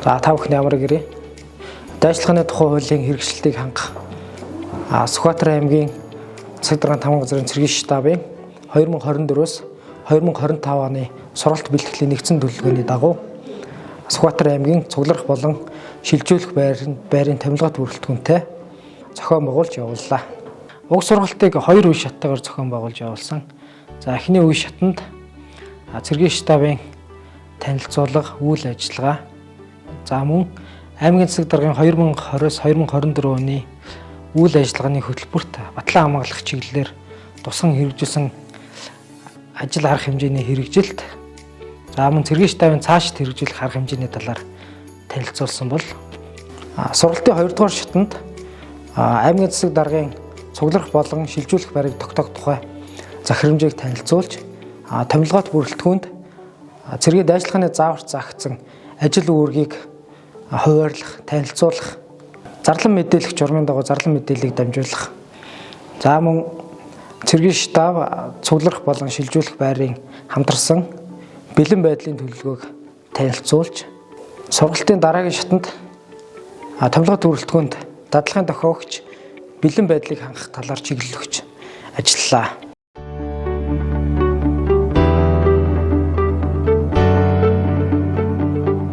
За та бүхэн ямар гэрээ? Дайчилгааны тухай хуулийн хэрэгжилтийг хангах Сүхбаатар аймгийн Засаг даргын 5 газрын цэргийн штабын 2024-өөс 2025 оны сургалт бэлтгэлийн нэгдсэн төлөвлөгөөний дагуу Сүхбаатар аймгийн цугларах болон шилжүүлэх байрын томилгот бүрэлдэхүүнтэй зохион байгуулж явууллаа. Уг сургалтыг 2 үе шаттайгаар зохион байгуулж явуулсан. За эхний үе шатанд цэргийн штабын танилцуулга, үйл ажиллагаа, за мөн аймгийн засаг даргын 2020-с 2024 оны үйл ажиллагааны хөтөлбөрт батлан хамгаалах чиглэлээр тусган хэрэгжүүлсэн ажил арга хэмжээний хэрэгжилт, за мөн цэргийн штабын цаашид хэрэгжүүлэх арга хэмжээний талаар танилцуулсан бол сургалтын 2 дугаар шатанд аймгийн засаг даргын цугларах болон шилжүүлэх байрыг тогтоох тухай захирамжийг танилцуулж, томилгот бүрэлдэхүүнд цэргийн дайчилгааны зааварт заагдсан ажил үүргийг хуваарлах, танилцуулах, зарлан мэдээлэх журмын дагуу зарлан мэдээллийг дамжуулах. За мөн цэргийн штаб цугларах болон шилжүүлэх байрын хамтарсан бэлэн байдлын төлөвлөгөөг танилцуулж, сургалтын дараагийн шатанд томилгот бүрэлдэхүүнд дадлагын тохиогч бэлэн байдлыг хангах талаар чиглэл өгч ажиллалаа.